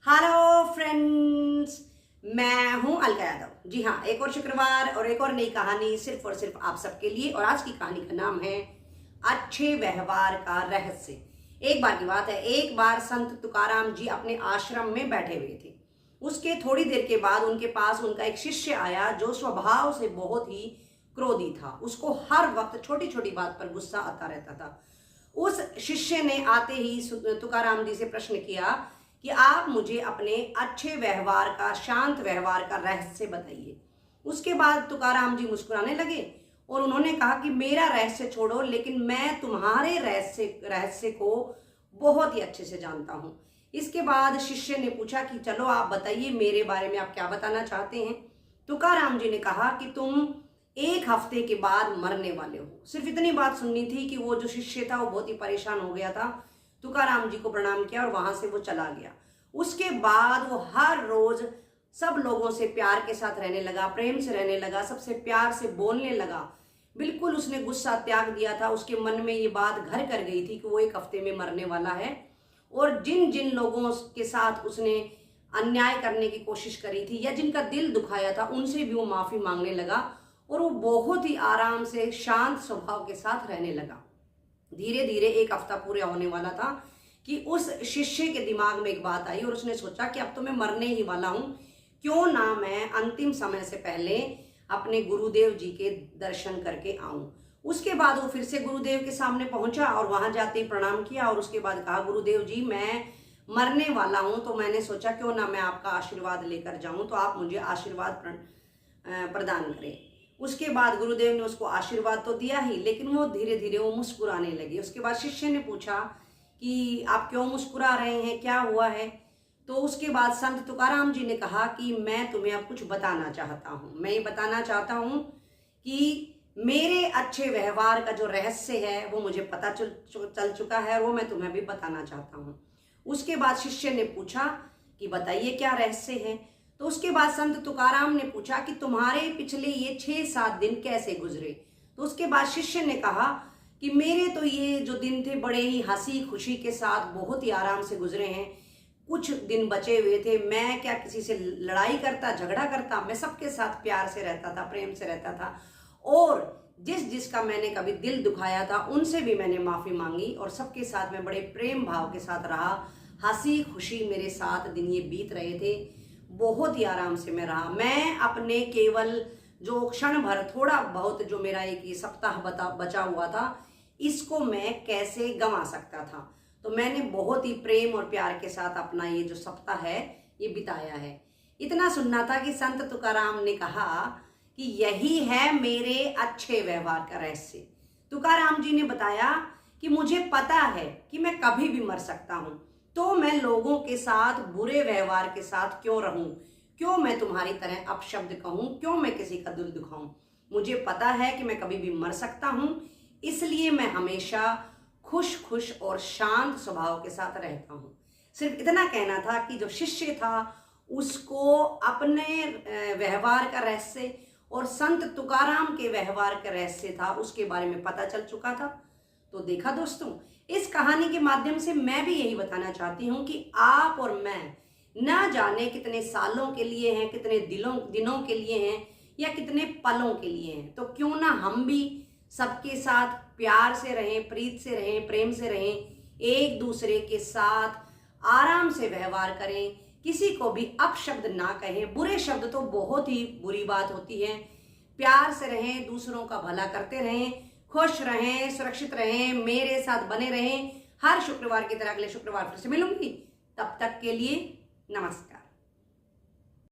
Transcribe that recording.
Hello friends, मैं हूं अलका यादव। जी हाँ, एक और शुक्रवार और एक और नई कहानी सिर्फ और सिर्फ आप सबके लिए। और आज की कहानी का नाम है अच्छे व्यवहार का रहस्य। एक बार की बात है, एक बार संत तुकाराम जी अपने आश्रम में बैठे हुए थे। उसके थोड़ी देर के बाद उनके पास उनका एक शिष्य आया जो स्वभाव से बहुत ही क्रोधी था। उसको हर वक्त छोटी छोटी बात पर गुस्सा आता रहता था। उस शिष्य ने आते ही तुकाराम जी से प्रश्न किया कि आप मुझे अपने अच्छे व्यवहार का, शांत व्यवहार का रहस्य बताइए। उसके बाद तुकाराम जी मुस्कुराने लगे और उन्होंने कहा कि मेरा रहस्य छोड़ो, लेकिन मैं तुम्हारे रहस्य को बहुत ही अच्छे से जानता हूँ। इसके बाद शिष्य ने पूछा कि चलो आप बताइए, मेरे बारे में आप क्या बताना चाहते हैं। तुकाराम जी ने कहा कि तुम 1 हफ्ते के बाद मरने वाले हो। सिर्फ इतनी बात सुननी थी कि वो जो शिष्य था वो बहुत ही परेशान हो गया था। तुकाराम जी को प्रणाम किया और वहां से वो चला गया। उसके बाद वो हर रोज सब लोगों से प्यार के साथ रहने लगा, प्रेम से रहने लगा, सबसे प्यार से बोलने लगा। बिल्कुल उसने गुस्सा त्याग दिया था। उसके मन में ये बात घर कर गई थी कि वो 1 हफ्ते में मरने वाला है। और जिन जिन लोगों के साथ उसने अन्याय करने की कोशिश करी थी या जिनका दिल दुखाया था, उनसे भी वो माफी मांगने लगा और वो बहुत ही आराम से शांत स्वभाव के साथ रहने लगा। धीरे धीरे 1 हफ्ता पूरा होने वाला था कि उस शिष्य के दिमाग में एक बात आई और उसने सोचा कि अब तो मैं मरने ही वाला हूं, क्यों ना मैं अंतिम समय से पहले अपने गुरुदेव जी के दर्शन करके आऊं। उसके बाद वो फिर से गुरुदेव के सामने पहुंचा और वहां जाते ही प्रणाम किया और उसके बाद कहा, गुरुदेव जी मैं मरने वाला हूं, तो मैंने सोचा क्यों ना मैं आपका आशीर्वाद लेकर जाऊं, तो आप मुझे आशीर्वाद प्रदान करें। उसके बाद गुरुदेव ने उसको आशीर्वाद तो दिया ही, लेकिन वो धीरे धीरे वो मुस्कुराने लगे। उसके बाद शिष्य ने पूछा कि आप क्यों मुस्कुरा रहे हैं, क्या हुआ है। तो उसके बाद संत तुकाराम जी ने कहा कि मैं तुम्हें अब कुछ बताना चाहता हूँ। मैं ये बताना चाहता हूँ कि मेरे अच्छे व्यवहार का जो रहस्य है वो मुझे पता चल चुका है और वो मैं तुम्हें भी बताना चाहता हूँ। उसके बाद शिष्य ने पूछा कि बताइए क्या रहस्य है। तो उसके बाद संत तुकाराम ने पूछा कि तुम्हारे पिछले ये 6-7 दिन कैसे गुजरे। तो उसके बाद शिष्य ने कहा कि मेरे तो ये जो दिन थे बड़े ही हंसी खुशी के साथ बहुत ही आराम से गुजरे हैं। कुछ दिन बचे हुए थे, मैं क्या किसी से लड़ाई करता, झगड़ा करता, मैं सबके साथ प्यार से रहता था, प्रेम से रहता था। और जिसका मैंने कभी दिल दुखाया था उनसे भी मैंने माफी मांगी और सबके साथ मैं बड़े प्रेम भाव के साथ रहा। हंसी खुशी मेरे साथ दिन ये बीत रहे थे, बहुत ही आराम से मैं रहा। मैं अपने केवल जो क्षण भर थोड़ा बहुत जो मेरा एक ये सप्ताह बचा हुआ था, इसको मैं कैसे गंवा सकता था। तो मैंने बहुत ही प्रेम और प्यार के साथ अपना ये जो सप्ताह है ये बिताया है। इतना सुनना था कि संत तुकाराम ने कहा कि यही है मेरे अच्छे व्यवहार का रहस्य। तुकाराम जी ने बताया कि मुझे पता है कि मैं कभी भी मर सकता हूं, तो मैं लोगों के साथ बुरे व्यवहार के साथ क्यों रहूं, क्यों मैं तुम्हारी तरह अपशब्द कहूं, क्यों मैं किसी का दिल दुखाऊं। मुझे पता है कि मैं कभी भी मर सकता हूं, इसलिए मैं हमेशा खुश और शांत स्वभाव के साथ रहता हूं। सिर्फ इतना कहना था कि जो शिष्य था उसको अपने व्यवहार का रहस्य और संत तुकाराम के व्यवहार का रहस्य था उसके बारे में पता चल चुका था। तो देखा दोस्तों, इस कहानी के माध्यम से मैं भी यही बताना चाहती हूँ कि आप और मैं ना जाने कितने सालों के लिए हैं, कितने दिनों के लिए हैं या कितने पलों के लिए हैं। तो क्यों ना हम भी सबके साथ प्यार से रहें, प्रीत से रहें, प्रेम से रहें, एक दूसरे के साथ आराम से व्यवहार करें, किसी को भी अपशब्द ना कहें। बुरे शब्द तो बहुत ही बुरी बात होती है। प्यार से रहें, दूसरों का भला करते रहें, खुश रहें, सुरक्षित रहें, मेरे साथ बने रहें। हर शुक्रवार की तरह अगले शुक्रवार फिर से मिलूंगी। तब तक के लिए नमस्कार।